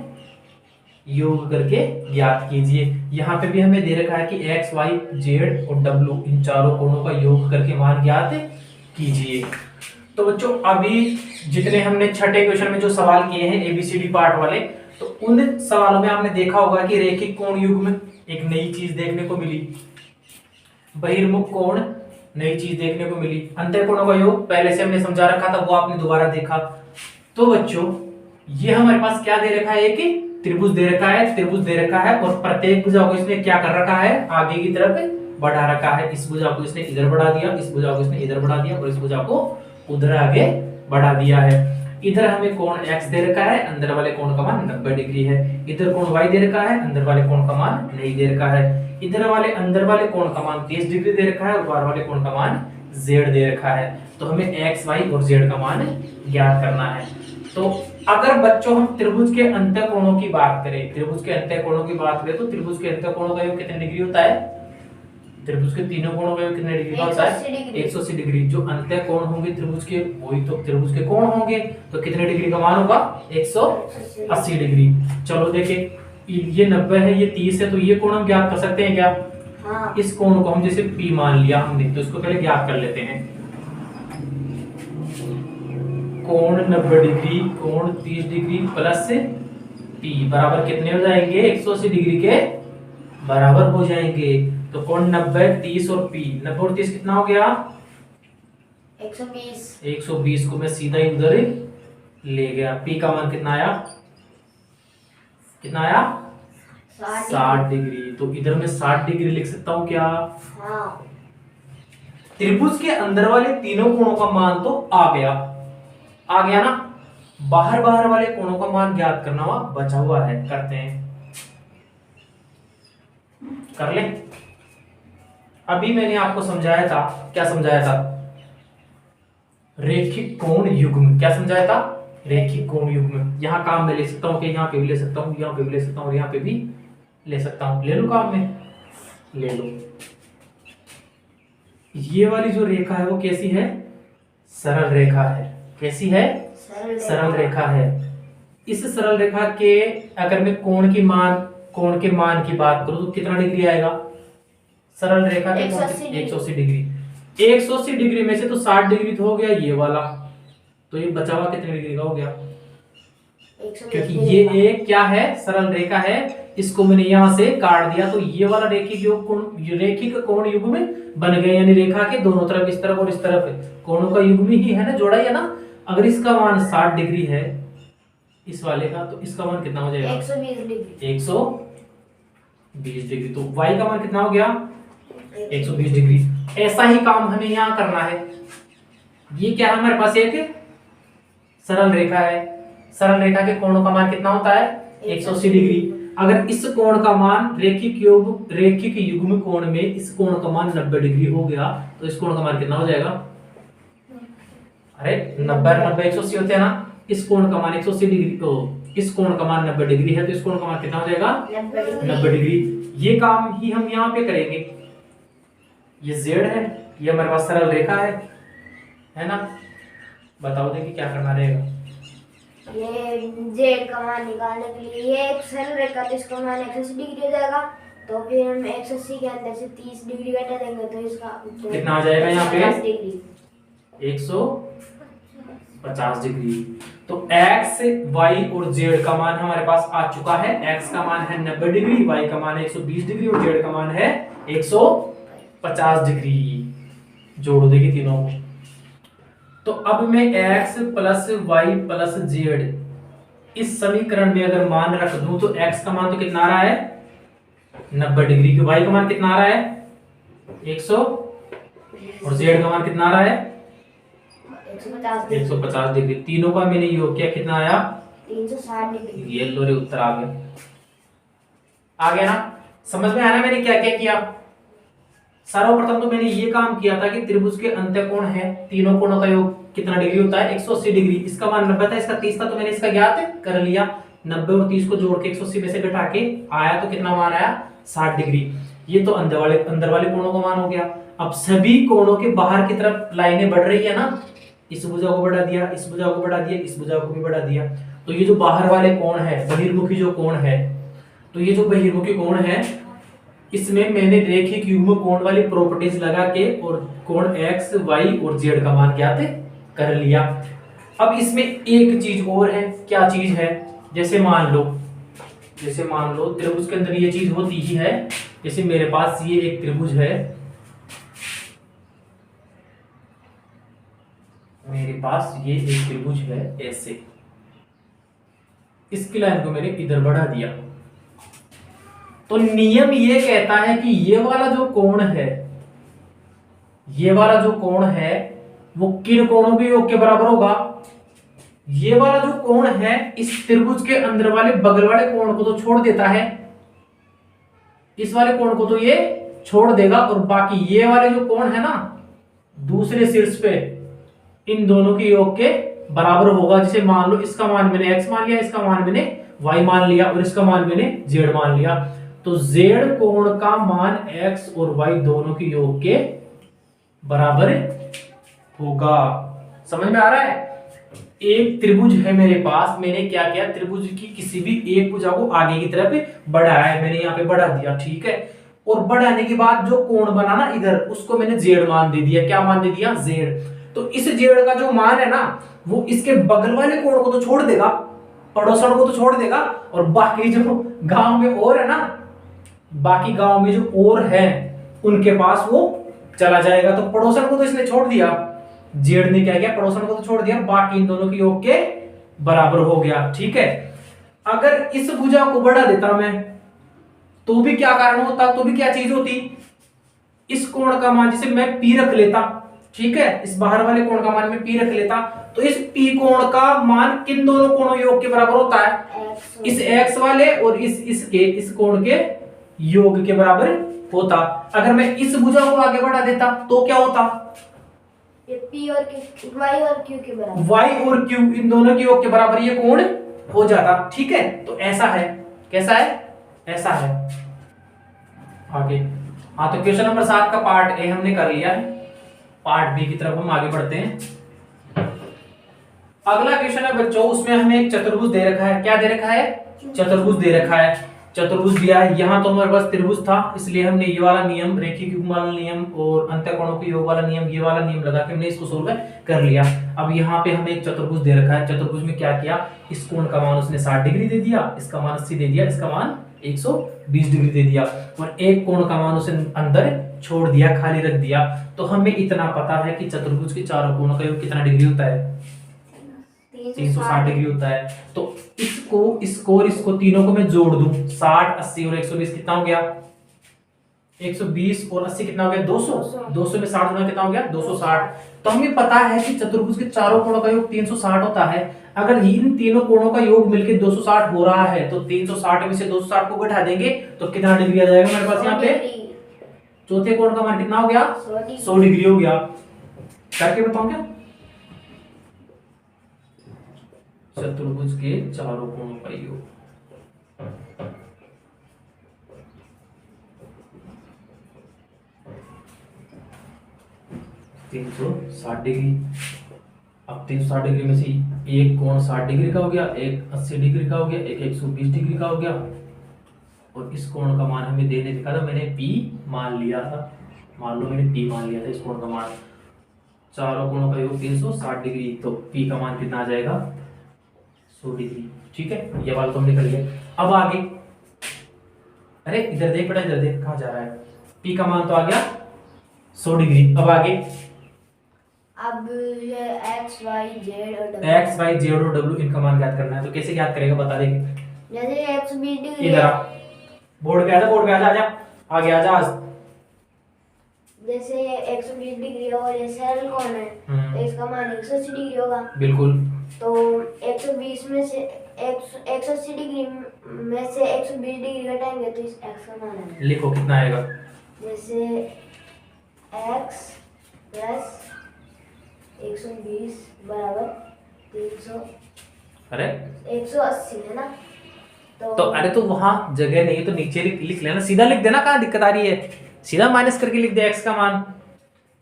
योग करके ज्ञात कीजिए। यहाँ पे भी हमें दे रखा है कि x, y, z और w इन चारों कोणों का योग करके मान ज्ञात कीजिए। तो बच्चों अभी जितने हमने छठे क्वेश्चन में जो सवाल किए हैं एबीसीडी पार्ट वाले, तो उन सवालों में आपने देखा होगा कि रेखिक कोण युग्म एक नई चीज देखने को मिली, बहिर्मुख कोण नई चीज देखने को मिली, अंतःकोणों का योग पहले से हमने समझा रखा था, वो आपने दोबारा देखा। तो बच्चों ये हमारे पास क्या दे रखा है कि त्रिभुज दे रखा है, त्रिभुज दे रखा है और प्रत्येक भुजा को इसने क्या कर रखा है? आगे की तरफ बढ़ा रखा है। इस भुजा को इसने इधर बढ़ा दिया, इस भुजा को इसने इधर बढ़ा दिया और इस भुजा को उधर आगे बढ़ा दिया है। इधर हमें कोण x दे रखा है, अंदर वाले कोण का मान 90 डिग्री है। इधर कोण y दे रखा है, अंदर वाले कोण का मान नहीं दे रखा है। इधर वाले अंदर वाले कोण का मान 30 डिग्री दे रखा है और बाहर वाले कोण का मान z दे रखा है। तो हमें x, y और z का मान ज्ञात करना है। तो अगर बच्चों हम त्रिभुज के अंतःकोणों की बात करें, त्रिभुज के अंतःकोणों की बात करें तो त्रिभुज के अंतःकोणों का योग कितने डिग्री होता है? त्रिभुज के तीनों कोणों का योग कितने डिग्री का होता है? 180 डिग्री। जो अंतःकोण होंगे त्रिभुज के वही तो त्रिभुज के कोण होंगे, तो कितने डिग्री का मान होगा? 180 डिग्री। चलो देखें, ये 90 है, ये 30 है, तो ये कोण हम ज्ञात कर सकते हैं क्या? हाँ। इस कोण को हम जैसे P मान लिया हमने, तो इसको पहले ज्ञात कर लेते हैं। कोण 90 डिग्री, कोण 30 डिग्री प्लस P बराबर कितने हो जाएंगे? 180 डिग्री के बराबर हो जाएंगे। तो कोण 90, 30 और P, 90 और 30 कितना हो गया? 120 120 को मैं सीधा इधर ले गया। पी का मान कितना आया? कितना आया? 60 डिग्री। तो इधर मैं 60 डिग्री लिख सकता हूं क्या? हाँ। त्रिभुज के अंदर वाले तीनों कोणों का मान तो आ गया ना। बाहर वाले कोणों का मान ज्ञात करना हुआ बचा हुआ है। करते हैं, कर ले। अभी मैंने आपको समझाया था, क्या समझाया था? रेखिक कोण युग्म। क्या समझाया था? रेखिक कोण युग्म। यहाँ काम में ले सकता हूँ कि यहाँ पे भी ले सकता हूँ, यहाँ पे भी ले सकता हूँ और यहाँ पे भी ले सकता हूँ। ले लो काम में, ले लो। ये वाली जो रेखा है वो कैसी है? सरल रेखा है। कैसी है? सरल रेखा है। इस सरल रेखा के अगर मैं कोण के मान की बात करूं तो कितना डिग्री आएगा? सरल रेखा के 180 डिग्री। 180 डिग्री में से तो 60 डिग्री तो हो गया ये वाला, तो ये बचा हुआ कितने डिग्री का हो गया? क्योंकि ये एक क्या है? सरल रेखा है। इसको मैंने यहां से काट दिया तो ये वाला रेखिक कोण युग्म बन गए, यानी रेखा के दोनों तरफ, इस तरफ और इस तरफ कोणों का युग्म ही है ना, जोड़ा ही है ना। अगर इसका मान 60 डिग्री है इस वाले का, तो इसका मान कितना हो जाएगा? 120 डिग्री। 120 डिग्री। तो y का मान कितना हो गया? 120 डिग्री। ऐसा ही काम हमें यहाँ करना है। ये क्या है? हमारे पास एक सरल रेखा है। सरल रेखा के कोणों का मान कितना होता है? 180 डिग्री। अगर इस कोण का मान रेखिक युग्म कोण में इस कोण का मान 90 डिग्री हो गया तो इस कोण का मान कितना हो जाएगा? अरे 90 180 होते हैं ना। इस कोण का मान 180 डिग्री, तो इस कोण का मान 90 डिग्री है, तो इस कोण का मान कितना हो जाएगा? 90 डिग्री। ये काम ही हम यहाँ पे करेंगे। ये z है, ये हमारे पास सरल रेखा है ना। बताओ देखिए क्या करना रहेगा। ये जेड का मान निकालने के लिए ये एक सरल रेखा, तो इसका मान 180 डिग्री हो जाएगा। तो फिर हम 180 के अंदर से 30 डिग्री घटा देंगे तो इसका कितना आ जाएगा यहाँ पे? 150 डिग्री। 150 डिग्री। तो x, y और z का मान हमारे पास आ चुका है। x का मान है 90 डिग्री, y का मान है 120 डिग्री और z का मान है 150 डिग्री। जोड़ो देखिए तीनों को। तो अब मैं x plus y plus z इस समीकरण में अगर मान रख दूं तो x का मान तो कितना आ रहा है? 90 डिग्री। की y का मान कितना आ रहा है? 100 और z का मान कितना आ रहा है? 150 डिग्री। तीनों का मैंने योग किया, कितना आया? 360 डिग्री। ये लो रे, उत्तर आ गया। आ गया ना? समझ में आया ना मैंने क्या क्या किया? सर्वप्रथम तो मैंने ये काम किया था कि त्रिभुज के अंत्यकोण है, तीनों कोणों का योग कितना डिग्री होता है? 180 डिग्री। इसका मान 90 था, इसका 30 था, तो मैंने इसका ज्ञात कर लिया। 90 और 30 को जोड़ के 180 में से घटा के आया तो कितना मान आया? 60 डिग्री। ये तो अंदर वाले कोणों का मान हो गया। अब सभी कोणों के बाहर की तरफ लाइनें बढ़ रही है ना। इस भुजा को बढ़ा दिया, इस भुजा को बढ़ा दिया, इस भुजा को भी बढ़ा दिया। तो ये जो बाहर वाले कोण है, बहिर्मुखी जो कोण है, तो ये जो बहिर्मुखी कोण है इसमें मैंने रेखिक युग्म कोण वाली प्रॉपर्टीज लगा के और कोण x, y और z का मान ज्ञात कर लिया। अब इसमें एक चीज और है। क्या चीज है? जैसे मान लो त्रिभुज के अंदर ये चीज होती ही है। जैसे मेरे पास ये एक त्रिभुज है, मेरे पास ये एक त्रिभुज है ऐसे। इसकी लाइन को मैंने इधर बढ़ा दिया तो नियम ये कहता है कि ये वाला जो कोण है वो किन कोणों के योग के बराबर होगा? ये वाला जो कोण है इस त्रिभुज के अंदर वाले बगल वाले कोण को तो छोड़ देता है, इस वाले कोण को तो ये छोड़ देगा, और बाकी ये वाले जो कोण है ना दूसरे शीर्ष पे, इन दोनों के योग के बराबर होगा। जैसे मान लो इसका मान मैंने x मान लिया, इसका मान मैंने y मान लिया और इसका मान मैंने z मान लिया। तो z कोण का मान x और y दोनों के योग के बराबर होगा। समझ में आ रहा है? एक त्रिभुज है मेरे पास, मैंने क्या किया? त्रिभुज की किसी भी एक भुजा को आगे की तरफ बढ़ाया है, मैंने यहाँ पे बढ़ा दिया, ठीक है। और बढ़ाने के बाद जो कोण बना ना इधर, उसको मैंने z मान दे दिया। क्या मान दे दिया? z। तो इस z का जो मान है ना वो इसके बगल वाले कोण को तो छोड़ देगा, पड़ोसन को तो छोड़ देगा, और बाकी जो गांव में और है ना, बाकी गांव में जो और है उनके पास वो चला जाएगा। तो पड़ोसन को तो इसने छोड़ दिया, जेड ने क्या किया, पड़ोसन को तो छोड़ दिया, बाकी इन दोनों के योग के बराबर हो गया। ठीक है, अगर इस भुजा को बढ़ा देता मैं तो भी क्या कारण होता, तो भी क्या चीज होती, इस कोण का मान जिसे मैं पी रख लेता, ठीक है, इस बाहर वाले कोण का मान मैं पी रख लेता, तो इस पी कोण का मान किन दोनों कोणों योग के बराबर होता है, इस एक्स वाले और इस कोण के योग के बराबर होता। अगर मैं इस भुजा को आगे बढ़ा देता तो क्या होता, ये पी और क्यू, वाई और क्यू के बराबर, वाई और क्यू इन दोनों के योग के बराबर ये कोण हो जाता। ठीक है, तो ऐसा है, कैसा है, ऐसा है। आगे हाँ, तो क्वेश्चन नंबर 7 का पार्ट ए हमने कर लिया है, पार्ट बी की तरफ हम आगे बढ़ते हैं। अगला क्वेश्चन है बच्चों, उसमें हमें एक चतुर्भुज दे रखा है, क्या दे रखा है, चतुर्भुज दे रखा है। चतुर्भुज दिया है, यहाँ तो हमारे पास त्रिभुज था, इसलिए हमने ये वाला नियम, रेखीय युग्म वाला नियम और अंतःकोणों के योग वाला नियम, ये वाला नियम लगा के हमने इसको सोल्व कर लिया। अब यहाँ पे हमें एक चतुर्भुज दे रखा है, चतुर्भुज में क्या किया, इस कोण का मान उसने 60 डिग्री दे दिया, इसका मान 80 दे दिया, इसका मान 120 डिग्री दे दिया, और एक कोण का मान उसे अंदर छोड़ दिया, खाली रख दिया। तो हमें इतना पता है कि चतुर्भुज के चारों कोणों का योग कितना डिग्री होता है, 360 डिग्री होता है। तो इसको और इसको तीनों को मैं जोड़ दूं, 60, 80 और 120 कितना हो गया, 120 और 80 कितना हो गया, 200। 200 में 60 गुना कितना हो गया, 260। तो हमें पता है कि चतुर्भुज के चारों कोणों का योग 360 होता है। अगर इन तीनों कोणों का योग मिलकर 260 हो रहा है, तो 360 में से 260 को घटा देंगे तो कितना डिग्री आ जाएगा हमारे पास यहाँ पे, चौथे कोण का मान कितना हो गया, 100 डिग्री हो गया। करके बताऊं क्या, चतुर्भुज के चारों कोणों का योग, तीन सौ 60 डिग्री। अब 360 डिग्री में से एक कोण 60 डिग्री का हो गया, एक 80 डिग्री का हो गया, एक 120 डिग्री का हो गया, और इस कोण का मान हमें देने लिखा था, मैंने P मान लिया था, मान लो मैंने P मान लिया था इस कोण का मान। चारों कोणों का योग 360 डिग्री, तो P का मान कितना आ जाएगा, 100 डिग्री। ठीक है, ये वाला तो हमने कर लिया। अब आगे, अरे इधर देख बेटा, इधर देख, कहाँ जा रहा है, P का मान तो आ गया 100 डिग्री। अब आगे, अब ये x, y, z और w, x, y, z और w इनका मान ज्ञात करना है। तो कैसे ज्ञात करेगा बता देंगे, जैसे x 20 डिग्री इधर आ, बोर्ड पे आजा, बोर्ड पे आजा, आजा आगे आजा। जैसे ये 120 डिग्री और ये सरल कोण है, तो इसका मान 180 डिग्री होगा। बिल्कुल, तो 120 में से 180 डिग्री में से 120 डिग्री घटाएंगे तो इस x का मान आएगा, लिखो कितना आएगा, जैसे x प्लस 120 बराबर 300, अरे 180 है ना, तो अरे तो वहां जगह नहीं है तो नीचे लिख लेना, सीधा लिख देना, कहाँ दिक्कत आ रही है, सीधा माइनस करके लिख दे x का मान।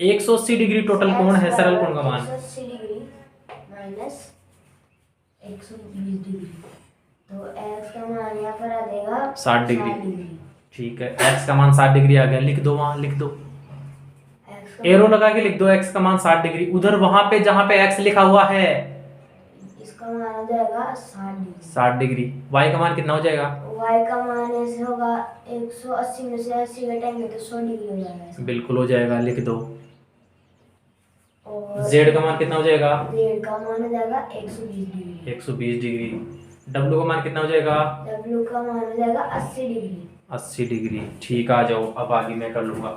180 डिग्री टोटल कोण है, सरल कोण का मान 180 डिग्री माइनस 120 डिग्री, तो x का मान यहाँ पर आ जाएगा 60 डिग्री। ठीक है, x का मान 60 डिग्री आ गया, लिख दो, वहां लिख दो, एरो लगा के लिख दो, x का मान 60 डिग्री, उधर वहां पे जहां पे x लिखा हुआ है इसका मान हो जाएगा 60 डिग्री। 60 डिग्री। y का मान कितना हो जाएगा, y का मान ऐसे होगा 180 में से 80 घटाएंगे तो 100 डिग्री हो जाएगा ऐसे। बिल्कुल हो जाएगा, लिख दो। और z का मान कितना हो जाएगा, z का मान हो जाएगा 120 डिग्री। 120 डिग्री। w का मान कितना हो जाएगा, w का मान हो जाएगा 80 डिग्री। 80 डिग्री। ठीक, आ जाओ, अब आगे मैं कर लूंगा।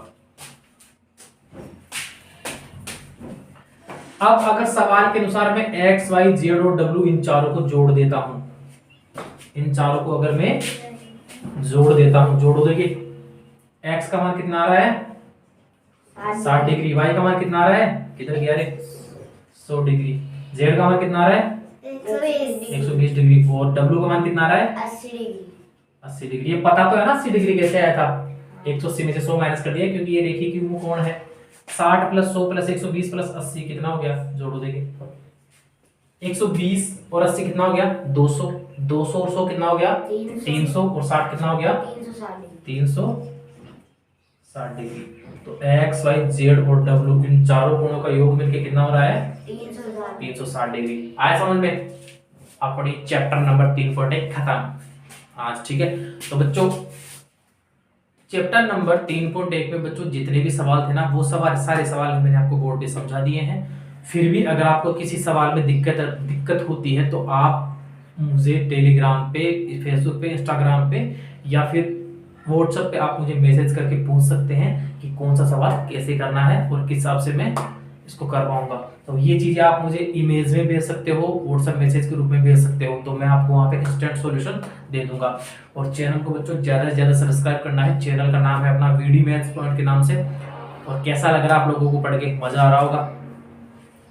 अब अगर सवाल के अनुसार मैं x, y, z और w इन चारों को जोड़ देता हूं, इन चारों को अगर मैं जोड़ देता हूं, जोड़ो, देखिए x का मान कितना आ रहा है, 60 डिग्री, y का मान कितना आ रहा है, किधर गया रे, 100 डिग्री, z का मान कितना आ रहा है, 120 डिग्री, और w का मान कितना आ रहा है, 80 डिग्री। 80 डिग्री। ये पता तो है ना 80 डिग्री कैसे आया था, 180 में से 100 माइनस कर दिया, क्योंकि ये रेखीय युग्म कोण है। 60 प्लस 100 प्लस 120 प्लस 80 कितना हो गया, जोड़ो देखिए, 120 और 80 कितना हो गया, 200, 200 और 100 कितना हो गया, 300, और 60 कितना हो गया, 360 डिग्री। तो x, y, z और w इन चारों कोणों का योग मिलके कितना हो रहा है, 360 डिग्री। आया समझ में, अपनी चैप्टर नंबर 3.1 खत्म आज। ठीक है, तो बच्चों चैप्टर नंबर 3.1 में बच्चों जितने भी सवाल थे ना, वो सवाल, सारे सवाल मैंने आपको बोर्ड पे समझा दिए हैं। फिर भी अगर आपको किसी सवाल में दिक्कत होती है तो आप मुझे टेलीग्राम पे, फेसबुक पे, इंस्टाग्राम पे या फिर व्हाट्सएप पे आप मुझे मैसेज करके पूछ सकते हैं कि कौन सा सवाल कैसे करना है और किस हिसाब से मैं इसको कर पाऊंगा। तो ये चीजें आप मुझे ईमेज में भेज सकते हो, व्हाट्सएप मैसेज के रूप में भेज सकते हो, तो मैं आपको वहाँ पे इंस्टेंट सॉल्यूशन दे दूंगा। और चैनल को बच्चों ज़्यादा से ज़्यादा सब्सक्राइब करना है। चैनल का नाम है अपना वीडी मैथ्स पॉइंट के नाम से। और कैसा लग रहा है आप लोगों को पढ़ के, मजा आ रहा होगा।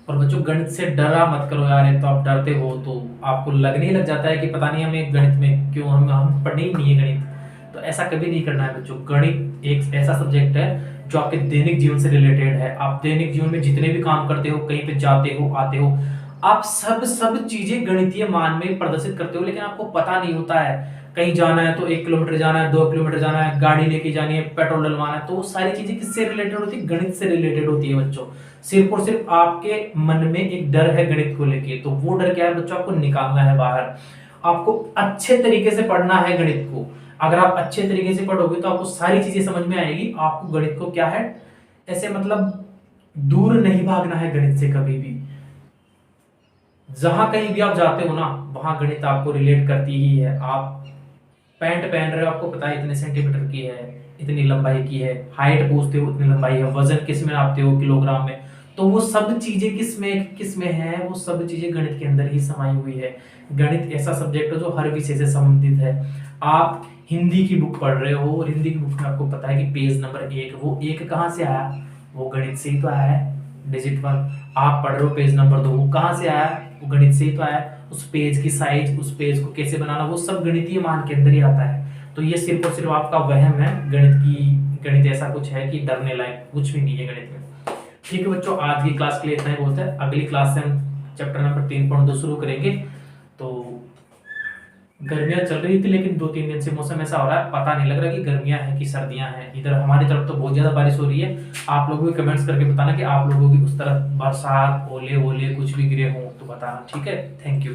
और बच्चों गणित से डरा मत करो यार, एक तो आप डरते हो तो आपको लगने ही लग जाता है कि पता नहीं हमें गणित में क्यों, हम पढ़ने ही नहीं है गणित। तो ऐसा कभी नहीं करना है बच्चों। गणित एक ऐसा सब्जेक्ट है जो आपके दैनिक जीवन से रिलेटेड है। आप दैनिक जीवन में जितने भी काम करते हो, कहीं पे जाते हो, आते हो, आप सब चीजें गणितीय मान में प्रदर्शित करते हो, लेकिन आपको पता नहीं होता है। कहीं जाना है तो 1 किलोमीटर जाना है, 2 किलोमीटर जाना है, गाड़ी लेके जानी है, पेट्रोल डलवाना है, तो वो सारी चीजें किससे रिलेटेड होती है? गणित से रिलेटेड होती है बच्चों। सिर्फ और सिर्फ आपके मन में एक डर है गणित को लेके, तो वो डर क्या है बच्चों? आपको निकालना है बाहर। आपको अच्छे तरीके से पढ़ना है गणित को। अगर आप अच्छे तरीके से पढ़ोगे तो आपको सारी चीजें समझ में आएगी। आपको गणित को क्या है, ऐसे मतलब दूर नहीं भागना है गणित से कभी भी। जहां कहीं भी आप जाते हो ना, वहां गणित आपको रिलेट करती ही है। आप पैंट पहन रहे हो, आपको पता है इतने सेंटीमीटर की है, इतनी लंबाई की है, हाइट पूछते हो इतनी लंबाई है, वजन किस में नापते हो, किलोग्राम में, तो वो सब चीजें किस में है, वो सब चीजें गणित के अंदर ही समाई हुई है। गणित ऐसा सब्जेक्ट है जो हर विषय से संबंधित है। आप हिंदी की बुक पढ़ रहे हो और हिंदी की बुक में आपको पता है कि पेज नंबर 1, वो 1 कहाँ से आया? वो गणित से ही तो आया है, डिजिट 1। आप पढ़ रहे हो पेज नंबर 2, वो कहाँ से आया? वो गणित से ही तो आया। उस पेज की साइज, उस पेज को कैसे बनाना, वो सब गणितीय मान के अंदर ही आता है। तो ये सिर्फ और सिर्फ आपका वहम है गणित ऐसा कुछ है कि डरने लायक कुछ भी नहीं है गणित में। ठीक है बच्चों, आज की क्लास के लिए इतना ही बहुत है। अगली क्लास से हम चैप्टर नंबर 3.2 शुरू करेंगे। तो गर्मियां चल रही थी, लेकिन 2-3 दिन से मौसम ऐसा हो रहा है, पता नहीं लग रहा कि गर्मियां हैं कि सर्दियां हैं। इधर हमारी तरफ तो बहुत ज्यादा बारिश हो रही है। आप लोगों को कमेंट्स करके बताना कि आप लोगों की उस तरफ बरसात, ओले कुछ भी गिरे हों तो बताना। ठीक है, थैंक यू।